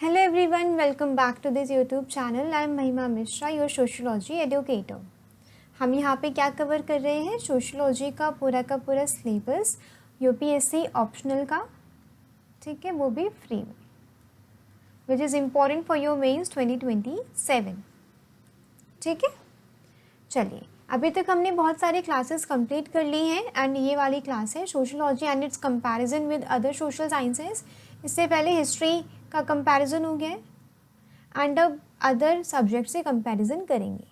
Hello everyone, welcome back to this YouTube channel. I am महिमा Mishra, your sociology educator. हम यहाँ पे क्या कवर कर रहे हैं? सोशोलॉजी का पूरा सिलेबस यूपीएससी ऑप्शनल का, ठीक है, वो भी फ्री में, which is important for your mains 2027. ठीक है, चलिए अभी तक हमने बहुत सारे क्लासेस कंप्लीट कर ली हैं एंड ये वाली क्लास है sociology and it's comparison with other social sciences. इससे पहले हिस्ट्री का कंपैरिजन हो गया है एंड अब अदर सब्जेक्ट से कंपैरिजन करेंगे.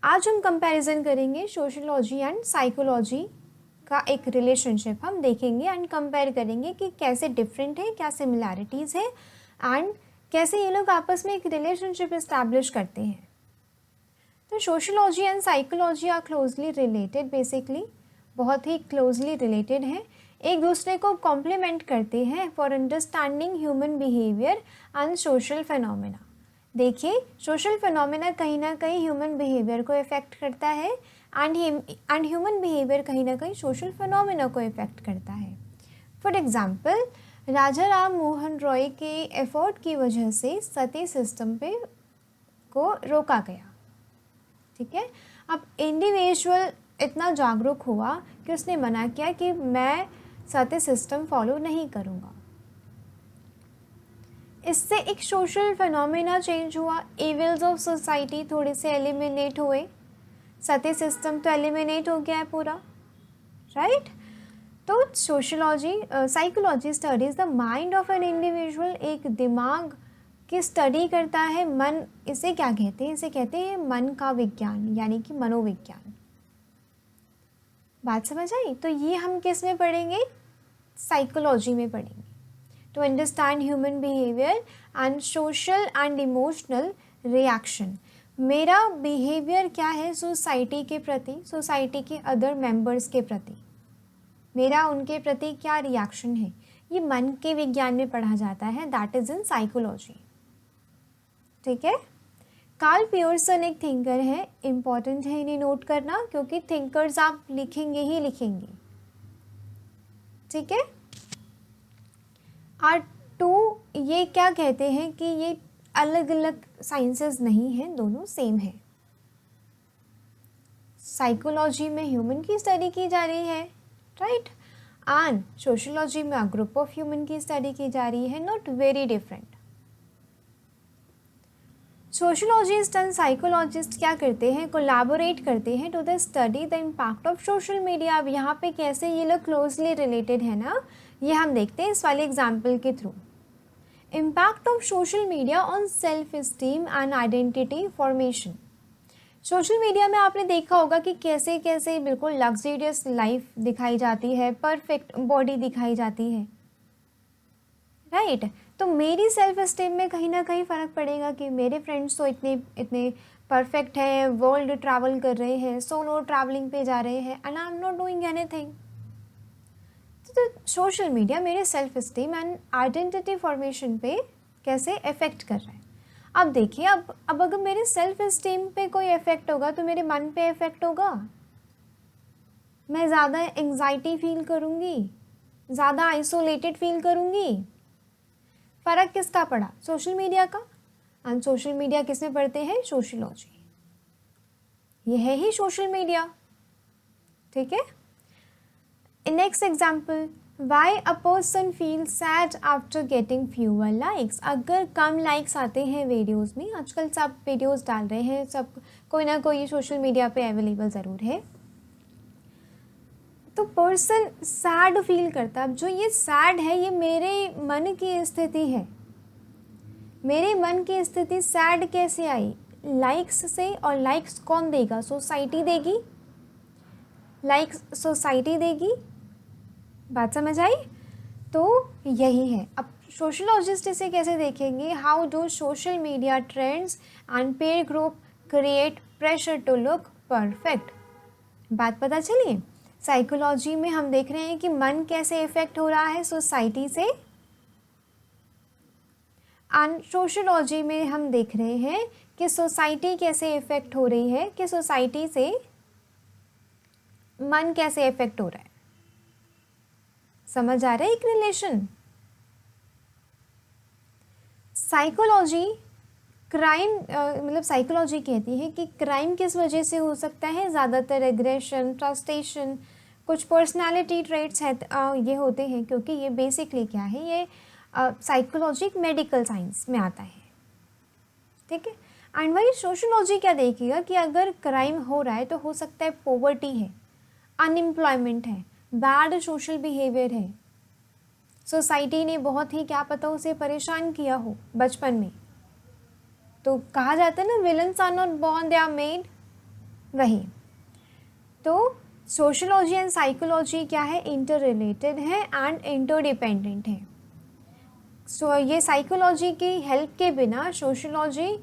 आज हम कंपैरिजन करेंगे सोशोलॉजी एंड साइकोलॉजी का एक रिलेशनशिप हम देखेंगे एंड कंपेयर करेंगे कि कैसे डिफरेंट है, क्या सिमिलैरिटीज़ है एंड कैसे ये लोग आपस में एक रिलेशनशिप इस्टेब्लिश करते हैं. तो sociology and psychology are closely related, basically बहुत ही क्लोजली रिलेटेड हैं, एक दूसरे को कॉम्प्लीमेंट करते हैं for understanding human behaviour and social phenomena. देखिए, सोशल फिनोमेना कहीं ना कहीं ह्यूमन बिहेवियर को इफ़ेक्ट करता है एंड ह्यूमन बिहेवियर कहीं ना कहीं सोशल फिनोमेना को इफ़ेक्ट करता है. फॉर एग्जांपल, राजा राम मोहन रॉय के एफर्ट की वजह से सती सिस्टम पे को रोका गया. ठीक है, अब इंडिविजुअल इतना जागरूक हुआ कि उसने मना किया कि मैं सती सिस्टम फॉलो नहीं करूँगा. इससे एक सोशल फिनोमेना चेंज हुआ, इविल्स ऑफ सोसाइटी थोड़े से एलिमिनेट हुए, सती सिस्टम तो एलिमिनेट हो गया है पूरा, राइट. तो sociology psychology studies the mind of an individual, एक दिमाग की स्टडी करता है. मन, इसे क्या कहते हैं? इसे कहते हैं मन का विज्ञान, यानी कि मनोविज्ञान. बात समझ आई? तो ये हम किस में पढ़ेंगे? साइकोलॉजी में पढ़ेंगे. To understand human behaviour and social and emotional reaction. मेरा बिहेवियर क्या है सोसाइटी के प्रति, सोसाइटी के अदर मेंबर्स के प्रति, मेरा उनके प्रति क्या रिएक्शन है, ये मन के विज्ञान में पढ़ा जाता है, दैट इज इन साइकोलॉजी. ठीक है. कार्ल पियर्सन एक थिंकर है, इम्पॉर्टेंट है इन्हें नोट करना, क्योंकि थिंकर्स आप लिखेंगे ही लिखेंगे. ठीक है. आर टू, ये क्या कहते हैं कि ये अलग अलग साइंसेस नहीं हैं, दोनों सेम है. साइकोलॉजी में ह्यूमन की स्टडी की जा रही है, राइट, एंड सोशोलॉजी में ग्रुप ऑफ ह्यूमन की स्टडी की जा रही है, not very different. Sociologist and psychologist क्या करते हैं? कोलैबोरेट करते हैं to the study the impact of social media. अब यहाँ पे कैसे ये लोग क्लोजली रिलेटेड है ना, ये हम देखते हैं इस वाले एग्जाम्पल के through. Impact of social media on self esteem and identity formation. Social media में आपने देखा होगा कि कैसे कैसे बिल्कुल लग्जरियस लाइफ दिखाई जाती है, परफेक्ट बॉडी दिखाई जाती है, राइट. तो मेरी सेल्फ इस्टीम में कहीं ना कहीं फ़र्क पड़ेगा कि मेरे फ्रेंड्स तो इतने इतने परफेक्ट हैं, वर्ल्ड ट्रैवल कर रहे हैं, सोलो ट्रैवलिंग पे जा रहे हैं and I am not doing anything. तो सोशल मीडिया मेरे self esteem and identity formation पे कैसे इफ़ेक्ट कर रहा है. अब देखिए, अब अगर मेरे सेल्फ इस्टीम पे कोई इफ़ेक्ट होगा तो मेरे मन पे इफ़ेक्ट होगा. मैं ज़्यादा एंग्जाइटी फील करूँगी, ज़्यादा आइसोलेटेड फील करूँगी. फ़र्क किसका पड़ा? सोशल मीडिया का. एंड सोशल मीडिया किस में पढ़ते हैं? सोशोलॉजी. यह है ही सोशल मीडिया. ठीक है. Next example, why a person feel sad after getting fewer likes. अगर कम लाइक्स आते हैं वीडियोस में, आजकल सब वीडियोस डाल रहे हैं, सब कोई ना कोई सोशल मीडिया पे अवेलेबल ज़रूर है, तो पर्सन सैड फील करता है. अब जो ये सैड है, ये मेरे मन की स्थिति है. मेरे मन की स्थिति सैड कैसे आई? लाइक्स से. और लाइक्स कौन देगा? सोसाइटी देगी. लाइक्स सोसाइटी देगी. बात समझ आई? तो यही है. अब सोशोलॉजिस्ट इसे कैसे देखेंगे? How do social media trends and peer group create pressure to look perfect. बात पता चली? साइकोलॉजी में हम देख रहे हैं कि मन कैसे इफेक्ट हो रहा है सोसाइटी से, एंड सोशोलॉजी में हम देख रहे हैं कि सोसाइटी कैसे इफेक्ट हो रही है, कि सोसाइटी से मन कैसे इफेक्ट हो रहा है. समझ आ रहा है एक रिलेशन? साइकोलॉजी क्राइम मतलब साइकोलॉजी कहती है कि क्राइम किस वजह से हो सकता है, ज़्यादातर एग्रेशन, फ्रस्ट्रेशन, कुछ पर्सनालिटी ट्रेट्स है ये होते हैं, क्योंकि ये बेसिकली क्या है, ये साइकोलॉजी मेडिकल साइंस में आता है, ठीक है। एंड वही सोशोलॉजी क्या देखेगा कि अगर क्राइम हो रहा है तो हो सकता है पॉवर्टी है, अनएम्प्लॉयमेंट है, बैड सोशल बिहेवियर है, सोसाइटी ने बहुत ही क्या पता उसे परेशान किया हो बचपन में। तो कहा जाता है ना, villains are not born, they are made. वही तो सोशोलॉजी एंड साइकोलॉजी क्या है, इंटर रिलेटेड है एंड इंटरडिपेंडेंट है। सो ये साइकोलॉजी की हेल्प के बिना सोशोलॉजी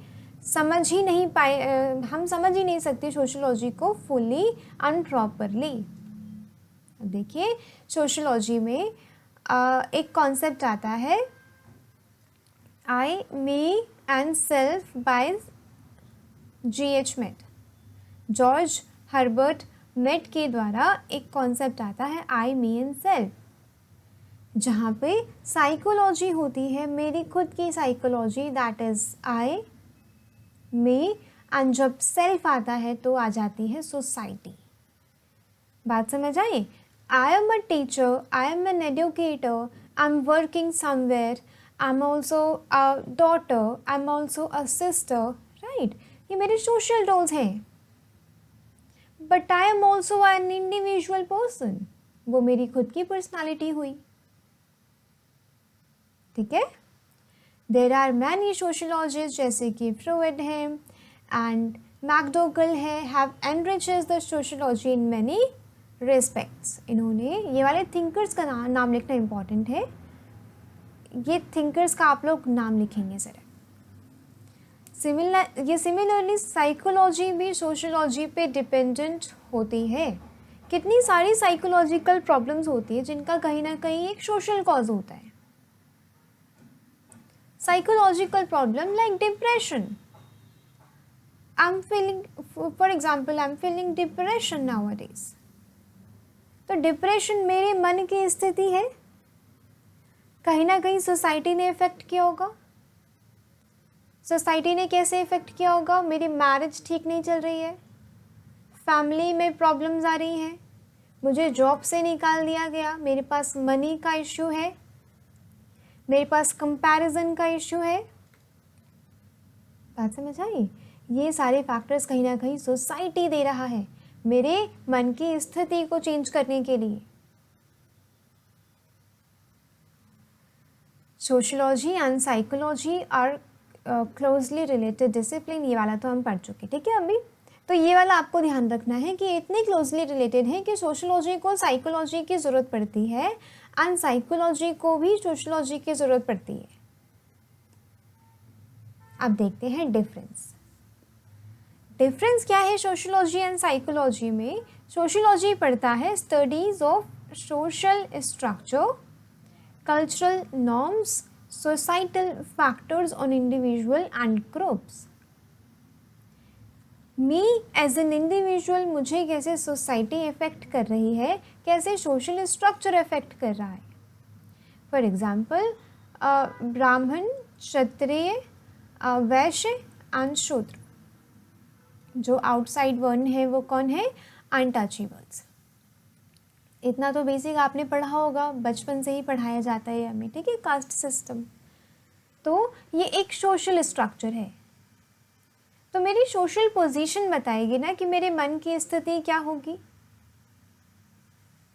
समझ ही नहीं पाए, हम समझ ही नहीं सकते सोशोलॉजी को फुल्ली एंड प्रॉपरली। देखिए सोशोलॉजी में एक कॉन्सेप्ट आता है I, me and self by G.H. Mead. George Herbert Mead के द्वारा एक कॉन्सेप्ट आता है आई, मी एंड सेल्फ, जहाँ पे साइकोलॉजी होती है मेरी खुद की psychology, that is I, me, and जब सेल्फ आता है तो आ जाती है सोसाइटी। बात समझ आई? I am a teacher, I am an educator, I am working somewhere, I am also a daughter, I am also a sister, right. ये मेरे सोशल रोल्स हैं। But I am also an individual person, वो मेरी खुद की personality हुई, ठीक है। देर आर मैनी सोशोलॉजिस्ट जैसे कि फ्रॉइड है एंड मैकडोगल है, have enriched the sociology in many respects. इन्होंने ये वाले थिंकर्स का नाम लिखना इम्पॉर्टेंट है, ये थिंकर्स का आप लोग नाम लिखेंगे ज़रा। सिमिलरली साइकोलॉजी भी सोशोलॉजी पे डिपेंडेंट होती है। कितनी सारी साइकोलॉजिकल प्रॉब्लम्स होती है जिनका कहीं ना कहीं एक सोशल कॉज होता है। Psychological problem like depression, for example I am feeling depression nowadays. तो डिप्रेशन मेरे मन की स्थिति है, कहीं ना कहीं सोसाइटी ने इफेक्ट किया होगा। सोसाइटी ने कैसे इफेक्ट किया होगा, मेरी मैरिज ठीक नहीं चल रही है, फैमिली में प्रॉब्लम्स आ रही हैं, मुझे जॉब से निकाल दिया गया, मेरे पास मनी का इश्यू है, मेरे पास कंपैरिजन का इश्यू है। बात समझ आई? ये सारे फैक्टर्स कहीं ना कहीं सोसाइटी दे रहा है मेरे मन की स्थिति को चेंज करने के लिए। Sociology and psychology are closely related discipline, ये वाला तो हम पढ़ चुके, ठीक है। अभी तो ये वाला आपको ध्यान रखना है कि इतने क्लोजली रिलेटेड है कि सोशोलॉजी को साइकोलॉजी की ज़रूरत पड़ती है एंड साइकोलॉजी को भी सोशोलॉजी की ज़रूरत पड़ती है। अब देखते हैं डिफरेंस। डिफरेंस क्या है सोशोलॉजी एंड साइकोलॉजी में? सोशोलॉजी पढ़ता है studies of social structure, cultural norms, societal factors on individual and groups. Me as an individual, मुझे कैसे सोसाइटी इफेक्ट कर रही है, कैसे सोशल स्ट्रक्चर इफेक्ट कर रहा है। फॉर एग्जाम्पल ब्राह्मण, क्षत्रिय, वैश्य एंड शूद्र। जो आउटसाइड वन है वो कौन है? अनटचेबल्स। इतना तो बेसिक आपने पढ़ा होगा, बचपन से ही पढ़ाया जाता है हमें, ठीक है, कास्ट सिस्टम। तो ये एक सोशल स्ट्रक्चर है। तो मेरी सोशल पोजीशन बताएगी ना कि मेरे मन की स्थिति क्या होगी,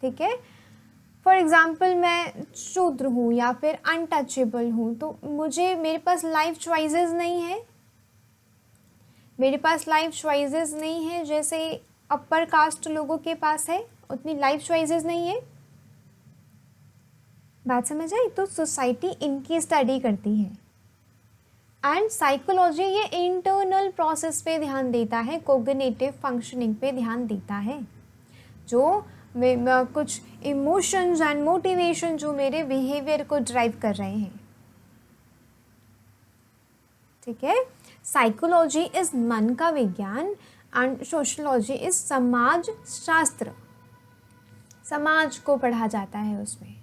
ठीक है। फॉर एग्जाम्पल मैं शूद्र हूँ या फिर अनटचेबल हूँ, तो मेरे पास लाइफ चॉइसेस नहीं है, मेरे पास लाइफ चॉइसेस नहीं है जैसे अपर कास्ट लोगों के पास है, उतनी लाइफ चॉइसेस नहीं है। बात समझ आई? तो सोसाइटी इनकी स्टडी करती है एंड साइकोलॉजी ये इंटरनल प्रोसेस पे ध्यान देता है, कोग्निटिव फंक्शनिंग पे ध्यान देता है, जो कुछ इमोशंस एंड मोटिवेशन जो मेरे बिहेवियर को ड्राइव कर रहे हैं, ठीक है। साइकोलॉजी इज मन का विज्ञान एंड सोशोलॉजी इज समाज शास्त्र, समाज को पढ़ा जाता है उसमें,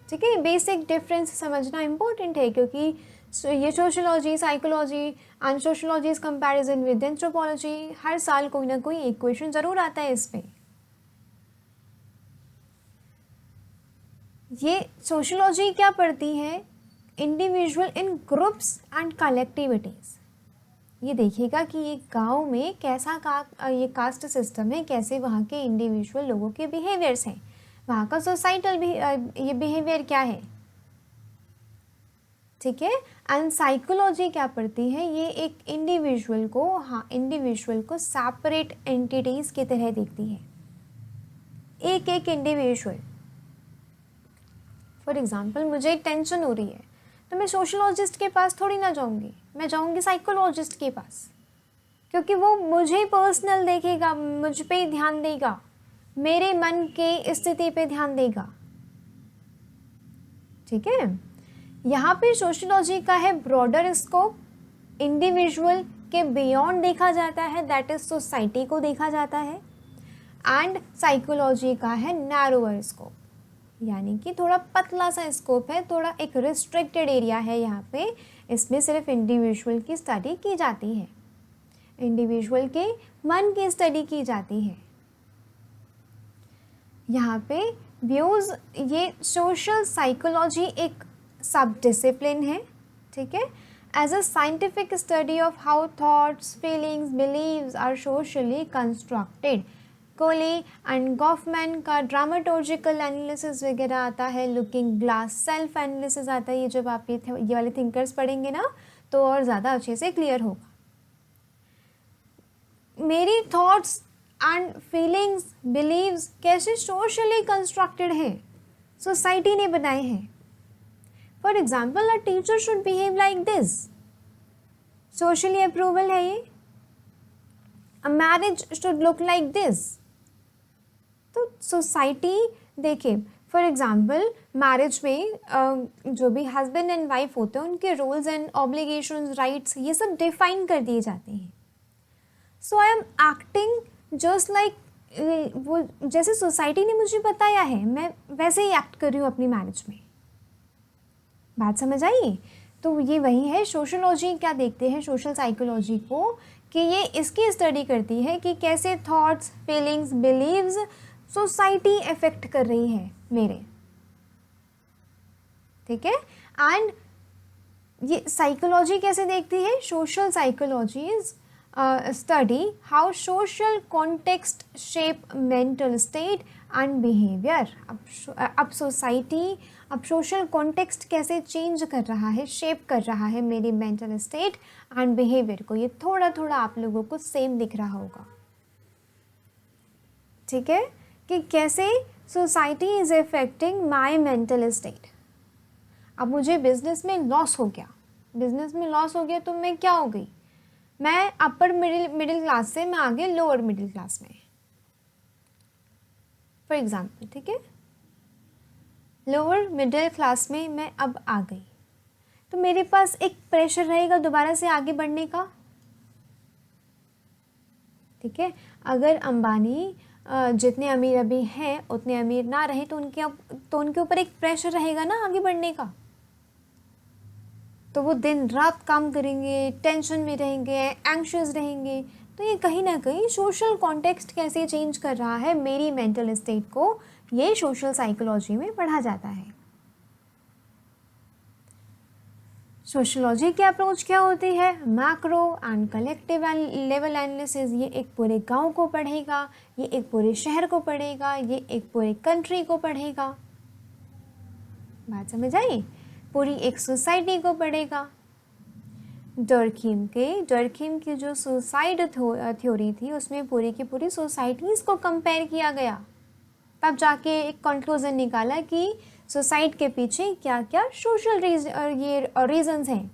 ठीक है। बेसिक डिफरेंस समझना इम्पोर्टेंट है क्योंकि ये sociology, psychology and sociology is comparison with anthropology, हर साल कोई ना कोई एक क्वेश्चन ज़रूर आता है इस पे। ये सोशोलॉजी क्या पढ़ती है? Individual in groups and collectivities. ये देखिएगा कि ये गांव में कैसा ये कास्ट सिस्टम है, कैसे वहाँ के इंडिविजुअल लोगों के बिहेवियर्स हैं, वहाँ का सोसाइटल भी ये बिहेवियर क्या है, ठीक है। एंड साइकोलॉजी क्या पढ़ती है? ये एक इंडिविजुअल को सेपरेट एंटिटीज़ की तरह देखती है, एक एक इंडिविजुअल। फॉर एग्जाम्पल मुझे टेंशन हो रही है तो मैं सोशोलॉजिस्ट के पास थोड़ी ना जाऊंगी, मैं जाऊंगी साइकोलॉजिस्ट के पास, क्योंकि वो मुझे पर्सनल देखेगा, मुझ पे ध्यान देगा, मेरे मन के स्थिति पे ध्यान देगा, ठीक है। यहाँ पे सोशोलॉजी का है ब्रॉडर स्कोप, इंडिविजुअल के बियॉन्ड देखा जाता है, दैट इज सोसाइटी को देखा जाता है। एंड साइकोलॉजी का है नैरोअर स्कोप, यानी कि थोड़ा पतला सा स्कोप है, थोड़ा एक रिस्ट्रिक्टेड एरिया है यहाँ पे, इसमें सिर्फ इंडिविजुअल की स्टडी की जाती है, इंडिविजुअल के मन की स्टडी की जाती है। यहाँ पे व्यूज़, ये सोशल साइकोलॉजी एक सब डिसिप्लिन है, ठीक है। As a scientific study of how thoughts, feelings, beliefs are socially constructed. Cooley and Goffman का ड्रामाटोलॉजिकल एनालिसिस वगैरह आता है, लुकिंग ग्लास सेल्फ एनालिसिस आता है। ये जब आप ये वाले थिंकर्स पढ़ेंगे ना तो और ज़्यादा अच्छे से क्लियर होगा। मेरी थॉट्स एंड फीलिंग्स, बिलीव्स कैसे सोशली कंस्ट्रक्टेड हैं, सोसाइटी ने बनाए हैं। For example a teacher should behave like this, socially approval है ये। A marriage should look like this. तो सोसाइटी देखिए, फॉर एग्जाम्पल मैरिज में जो भी हस्बैंड एंड वाइफ होते हैं उनके रोल्स एंड ऑब्लिगेशंस, राइट्स, ये सब डिफाइन कर दिए जाते हैं। So I am acting just like, वो जैसे सोसाइटी ने मुझे बताया है मैं वैसे ही एक्ट कर रही हूँ अपनी मैरिज में। बात समझ आई? तो ये वही है, सोशोलॉजी क्या देखते हैं सोशल साइकोलॉजी को, कि ये इसकी स्टडी करती है कि कैसे thoughts, feelings, beliefs society affect कर रही है मेरे, ठीक है। एंड ये साइकोलॉजी कैसे देखती है? Social psychology is study how social context shape mental state and behaviour. अब सोसाइटी, अब सोशल कॉन्टेक्स्ट कैसे चेंज कर रहा है, शेप कर रहा है मेरी मेंटल स्टेट एंड बिहेवियर को। ये थोड़ा थोड़ा आप लोगों को सेम दिख रहा होगा, ठीक है, कि कैसे society is affecting my mental state. अब मुझे बिजनेस में लॉस हो गया, तो मैं क्या हो गई? मैं अपर मिडिल क्लास से मैं आ गई लोअर मिडिल क्लास में, फॉर एग्जाम्पल, ठीक है। लोअर मिडिल क्लास में मैं अब आ गई, तो मेरे पास एक प्रेशर रहेगा दोबारा से आगे बढ़ने का, ठीक है। अगर अंबानी जितने अमीर अभी हैं उतने अमीर ना रहे तो उनके ऊपर एक प्रेशर रहेगा ना आगे बढ़ने का, तो वो दिन रात काम करेंगे, टेंशन में रहेंगे, एंग्शियस रहेंगे। तो ये कहीं ना कहीं सोशल कॉन्टेक्स्ट कैसे चेंज कर रहा है मेरी मेंटल स्टेट को, ये सोशल साइकोलॉजी में पढ़ा जाता है। सोशोलॉजी की अप्रोच क्या होती है? Macro and collective level analysis. ये एक पूरे गांव को पढ़ेगा, ये एक पूरे शहर को पढ़ेगा, ये एक पूरे कंट्री को पढ़ेगा। बात समझ आई? पूरी एक सोसाइटी को पढ़ेगा। डर्कीम की जो सुसाइड थ्योरी थी उसमें पूरी की पूरी सोसाइटीज़ को कंपेयर किया गया, तब जाके एक कंक्लूजन निकाला कि सोसाइटी के पीछे क्या क्या सोशल रीजंस हैं।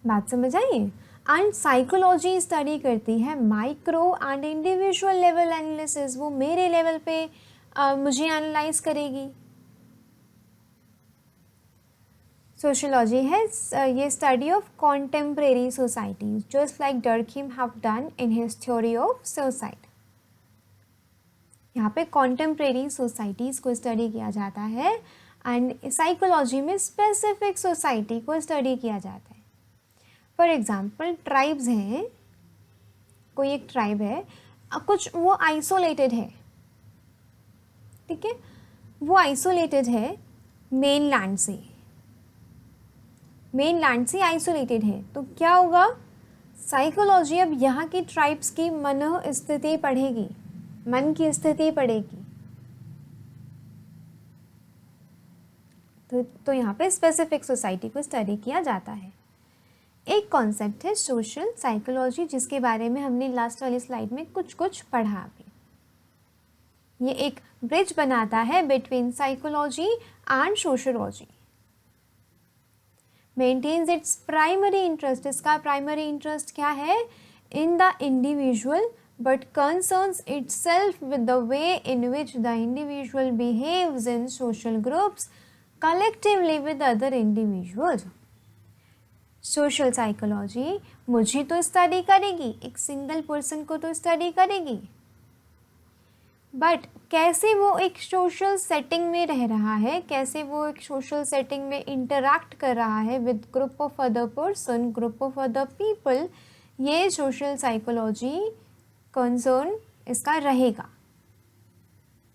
बात समझ आई? एंड साइकोलॉजी स्टडी करती है micro and individual level analysis. वो मेरे लेवल पे मुझे एनालाइज करेगी। सोशोलॉजी है ये study of contemporary societies, just like Durkheim have done in his theory of society. यहाँ पे कॉन्टेम्परेरी सोसाइटीज़ को स्टडी किया जाता है एंड साइकोलॉजी में स्पेसिफिक सोसाइटी को स्टडी किया जाता है। फॉर एग्जांपल ट्राइब्स हैं, कोई एक ट्राइब है, कुछ वो आइसोलेटेड है, ठीक है, वो आइसोलेटेड है मेन लैंड से आइसोलेटेड है, तो क्या होगा, साइकोलॉजी अब यहाँ की ट्राइब्स की मन स्थिति पढ़ेगी, मन की स्थिति पढ़ेगी। तो यहाँ पे स्पेसिफिक सोसाइटी को स्टडी किया जाता है। एक कॉन्सेप्ट है सोशल साइकोलॉजी, जिसके बारे में हमने लास्ट वाली स्लाइड में कुछ पढ़ा अभी। ये एक ब्रिज बनाता है between psychology and sociology. Maintains its primary interest, इसका प्राइमरी इंटरेस्ट क्या है, in the individual but concerns itself with the way in which the individual behaves in social groups collectively with other individuals. Social psychology मुझे तो study करेगी, एक single person को तो study करेगी, बट कैसे वो एक सोशल सेटिंग में रह रहा है, कैसे वो एक सोशल सेटिंग में इंटरैक्ट कर रहा है with group of other person, group of other people, ये सोशल साइकोलॉजी कंसर्न इसका रहेगा।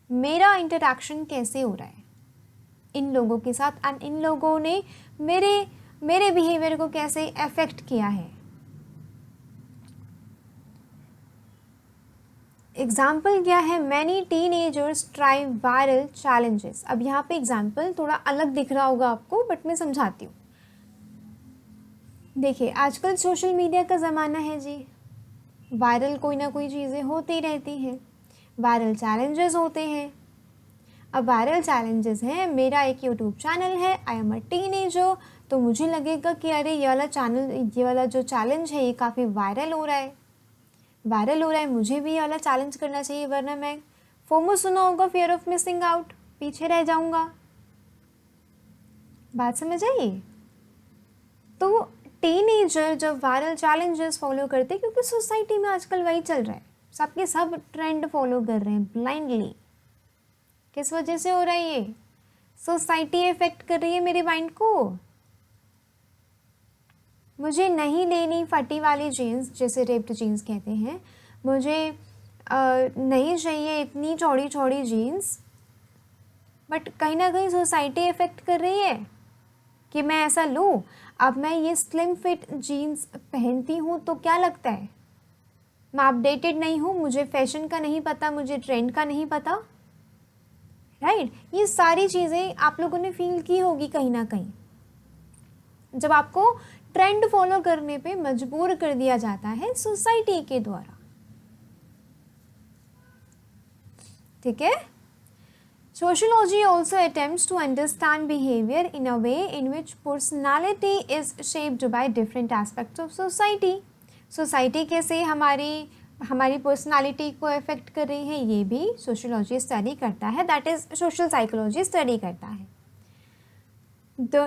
मेरा इंटरैक्शन कैसे हो रहा है इन लोगों के साथ, एंड इन लोगों ने मेरे बिहेवियर को कैसे अफेक्ट किया है। एग्जाम्पल क्या है, many teenagers try viral challenges. अब यहाँ पे एग्जाम्पल थोड़ा अलग दिख रहा होगा आपको, बट मैं समझाती हूँ। देखिए आजकल सोशल मीडिया का ज़माना है जी, वायरल कोई ना कोई चीज़ें होती रहती हैं, वायरल चैलेंजेस होते हैं। अब वायरल चैलेंजेस हैं, मेरा एक यूट्यूब चैनल है, आई एम अ टीनेजर, तो मुझे लगेगा कि अरे ये वाला जो चैलेंज है ये काफ़ी वायरल हो रहा है, मुझे भी ये वाला चैलेंज करना चाहिए, वरना मैं फोमो सुना होगा, फियर ऑफ मिसिंग आउट, पीछे रह जाऊंगा। बात समझ आई? तो टीनेजर जब वायरल चैलेंजेस फॉलो करते, क्योंकि सोसाइटी में आजकल वही चल रहा है, सबके सब ट्रेंड फॉलो कर रहे हैं ब्लाइंडली। किस वजह से हो रहा है ये? सोसाइटी इफेक्ट कर रही है मेरे माइंड को। मुझे नहीं लेनी फटी वाली जीन्स, जैसे रेप्ड जीन्स कहते हैं, मुझे नहीं चाहिए इतनी चौड़ी चौड़ी जीन्स, बट कहीं ना कहीं सोसाइटी इफेक्ट कर रही है कि मैं ऐसा लूँ। अब मैं ये स्लिम फिट जीन्स पहनती हूँ तो क्या लगता है, मैं अपडेटेड नहीं हूँ, मुझे फैशन का नहीं पता, मुझे ट्रेंड का नहीं पता, राइट? ये सारी चीज़ें आप लोगों ने फील की होगी कहीं ना कहीं, जब आपको ट्रेंड फॉलो करने पे मजबूर कर दिया जाता है सोसाइटी के द्वारा। ठीक है? Sociology also attempts to understand behavior in a way in which personality is shaped by different aspects of society. Society कैसे हमारी पर्सनालिटी को अफेक्ट कर रही है, ये भी सोशोलॉजी स्टडी करता है, that is social psychology study करता है।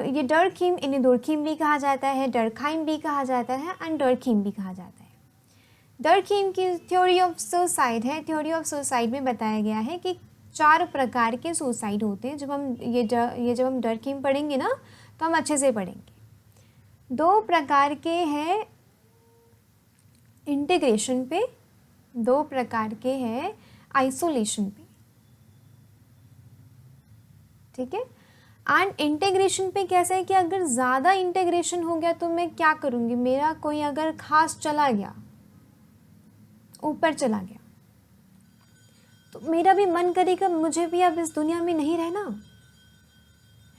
ये डर्कीम, इन्हें डोरकीम भी कहा जाता है, डर्खाइम भी कहा जाता है, एंड डर्कीम भी कहा जाता है। डर्कीम की थ्योरी ऑफ सुसाइड है। थ्योरी ऑफ सुसाइड में बताया गया है कि 4 प्रकार के सुसाइड होते हैं। जब हम डर्कीम पढ़ेंगे ना, तो हम अच्छे से पढ़ेंगे। 2 प्रकार के हैं इंटीग्रेशन पे, 2 प्रकार के हैं आइसोलेशन पे। ठीक है? एंड इंटीग्रेशन पे कैसे है कि अगर ज़्यादा इंटीग्रेशन हो गया तो मैं क्या करूँगी, मेरा कोई अगर खास चला गया, ऊपर चला गया, तो मेरा भी मन करेगा मुझे भी अब इस दुनिया में नहीं रहना,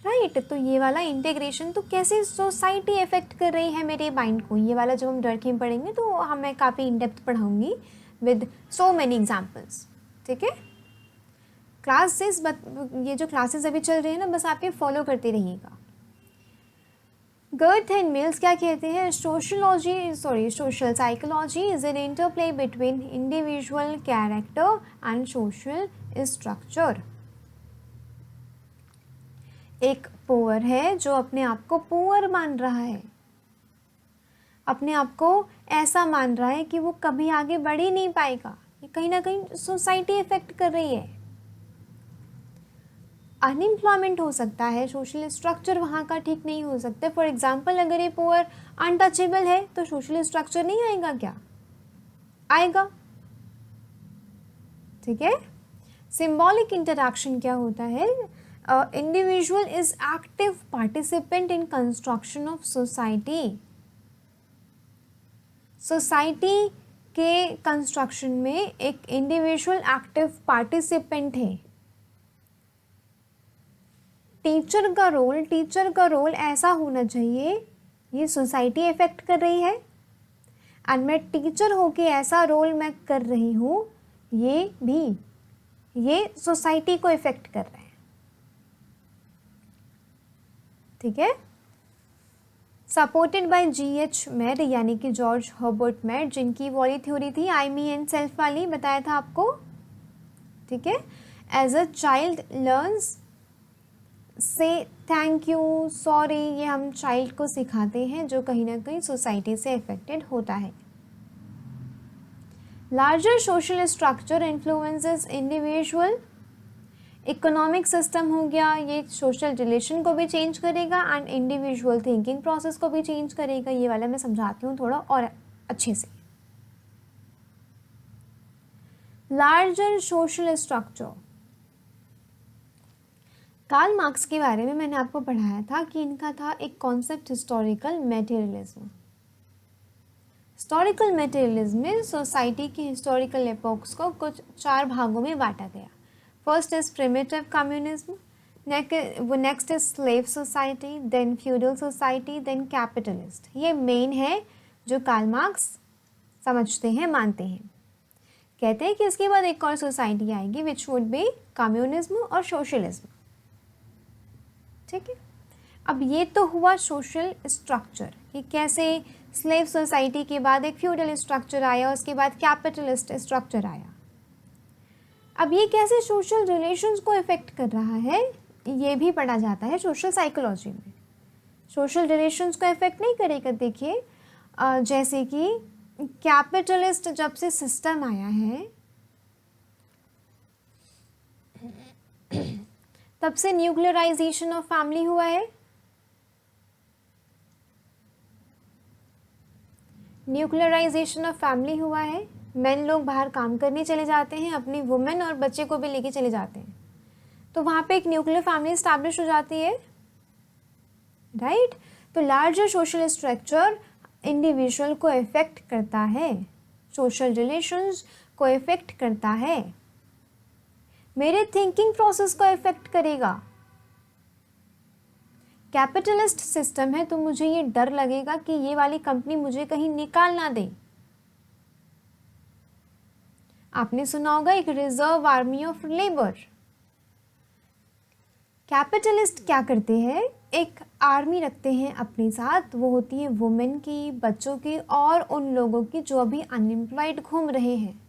राइट? तो ये वाला इंटीग्रेशन, तो कैसे सोसाइटी इफेक्ट कर रही है मेरे माइंड को, ये वाला जब हम डर्कीम पढ़ेंगे तो मैं काफ़ी इन डेप्थ पढ़ाऊँगी विद सो मैनी एग्जाम्पल्स। ठीक है? ये जो क्लासेस अभी चल रही है ना, बस आप ये फॉलो करते रहिएगा। गर्थ एंड मिल्स क्या कहते हैं, social psychology is an interplay between individual character and social structure. एक पुअर है जो अपने आप को पुअर मान रहा है, अपने आप को ऐसा मान रहा है कि वो कभी आगे बढ़ ही नहीं पाएगा, ये कहीं ना कहीं सोसाइटी इफेक्ट कर रही है। अनएम्प्लॉयमेंट हो सकता है, सोशल स्ट्रक्चर वहाँ का ठीक नहीं हो सकता। फॉर एग्जांपल अगर ये पुअर अनटचेबल है तो सोशल स्ट्रक्चर नहीं आएगा क्या? आएगा। ठीक है। सिंबॉलिक इंटरैक्शन क्या होता है? Individual is active participant in construction of society. Society के कंस्ट्रक्शन में एक इंडिविजुअल एक्टिव पार्टिसिपेंट है। टीचर का रोल ऐसा होना चाहिए, ये सोसाइटी इफेक्ट कर रही है एंड मैं टीचर होके ऐसा रोल मैं कर रही हूँ, ये सोसाइटी को इफेक्ट कर रहा है। ठीक है। Supported by G.H. मेड यानी कि जॉर्ज हर्बर्ट मेड, जिनकी वाली थ्योरी थी आई मी एंड सेल्फ वाली, बताया था आपको। ठीक है। एज अ चाइल्ड लर्न्स से थैंक यू, सॉरी, ये हम चाइल्ड को सिखाते हैं जो कहीं ना कहीं सोसाइटी से अफेक्टेड होता है। Larger social structure influences individual. Economic system हो गया, ये सोशल रिलेशन को भी चेंज करेगा एंड इंडिविजुअल थिंकिंग प्रोसेस को भी चेंज करेगा। ये वाला मैं समझाती हूँ थोड़ा और अच्छे से। Larger social structure, Karl Marx के बारे में मैंने आपको पढ़ाया था कि इनका था एक concept historical materialism. Historical materialism में सोसाइटी की हिस्टोरिकल एपोक्स को कुछ 4 भागों में बांटा गया। First is primitive communism, next is slave society, then feudal society, then capitalist. ये मेन है जो कार्ल मार्क्स समझते हैं, मानते हैं। कहते हैं कि इसके बाद एक और सोसाइटी आएगी विच वुड बी कम्युनिज्म और सोशलिज्म। ठीक है। अब ये तो हुआ सोशल स्ट्रक्चर कि कैसे स्लेव सोसाइटी के बाद एक फ्यूडल स्ट्रक्चर आया, उसके बाद कैपिटलिस्ट स्ट्रक्चर आया। अब ये कैसे सोशल रिलेशंस को इफेक्ट कर रहा है, ये भी पढ़ा जाता है सोशल साइकोलॉजी में। सोशल रिलेशंस को इफेक्ट नहीं करेगा। देखिए जैसे कि कैपिटलिस्ट जब से सिस्टम आया है तब से न्यूक्लियराइजेशन ऑफ फैमिली हुआ है। न्यूक्लियराइजेशन ऑफ फैमिली हुआ है। मेन लोग बाहर काम करने चले जाते हैं, अपनी वुमेन और बच्चे को भी लेके चले जाते हैं, तो वहाँ पे एक न्यूक्लियर फैमिली स्टैब्लिश हो जाती है। राइट। तो लार्जर सोशल स्ट्रक्चर इंडिविजुअल को इफेक्ट करता है, सोशल रिलेशंस को इफेक्ट करता है, मेरे थिंकिंग प्रोसेस को इफेक्ट करेगा। कैपिटलिस्ट सिस्टम है तो मुझे ये डर लगेगा कि ये वाली कंपनी मुझे कहीं निकाल ना दे। आपने सुना होगा एक reserve army of labour. Capitalist क्या करते हैं, एक आर्मी रखते हैं अपने साथ, वो होती है वुमेन की, बच्चों की और उन लोगों की जो अभी अनएम्प्लॉयड घूम रहे हैं।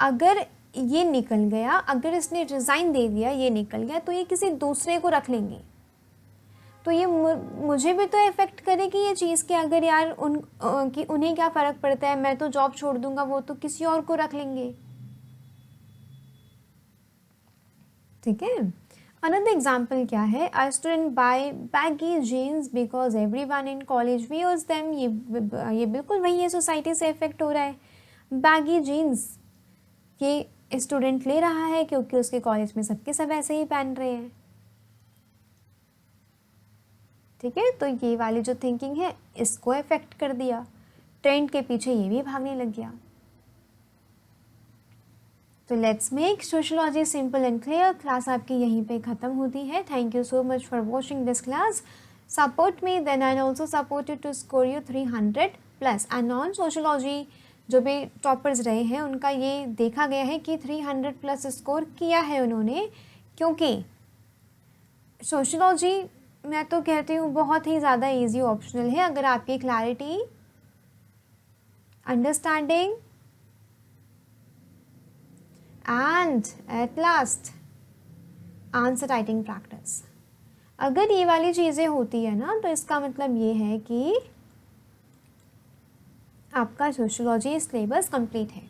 अगर ये निकल गया, अगर इसने रिज़ाइन दे दिया, ये निकल गया, तो ये किसी दूसरे को रख लेंगे। तो ये मुझे भी तो इफ़ेक्ट करेगी ये चीज़ कि अगर यार कि उन्हें क्या फ़र्क पड़ता है, मैं तो जॉब छोड़ दूंगा, वो तो किसी और को रख लेंगे। ठीक है। अनदर एग्जाम्पल क्या है, a student buy baggy jeans because everyone in college wears them. ये बिल्कुल वही है, सोसाइटी से इफेक्ट हो रहा है। बैगी जीन्स ये स्टूडेंट ले रहा है क्योंकि उसके कॉलेज में सबके सब ऐसे ही पहन रहे हैं। ठीक है। तो ये वाली जो थिंकिंग है इसको इफेक्ट कर दिया, ट्रेंड के पीछे ये भी भागने लग गया। तो let's make sociology simple and clear. Class आपकी यहीं पे ख़त्म होती है। Thank you so much for watching this class. Support me, then I also supported to score you 300+ and non sociology जो भी टॉपर्स रहे हैं उनका ये देखा गया है कि 300+ स्कोर किया है उन्होंने, क्योंकि सोशियोलॉजी मैं तो कहती हूँ बहुत ही ज़्यादा इजी ऑप्शनल है अगर आपकी clarity, understanding and at last answer writing practice, अगर ये वाली चीज़ें होती है ना, तो इसका मतलब ये है कि आपका सोशियोलॉजी सिलेबस कंप्लीट है।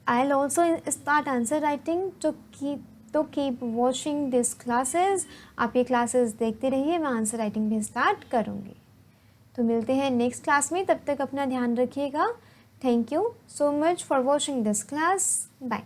I will also start answer writing, जो कि तो कीप वॉचिंग दिस क्लासेस, आप ये क्लासेस देखते रहिए, मैं आंसर राइटिंग भी स्टार्ट करूँगी। तो मिलते हैं नेक्स्ट क्लास में, तब तक अपना ध्यान रखिएगा। Thank you so much for watching this class. Bye.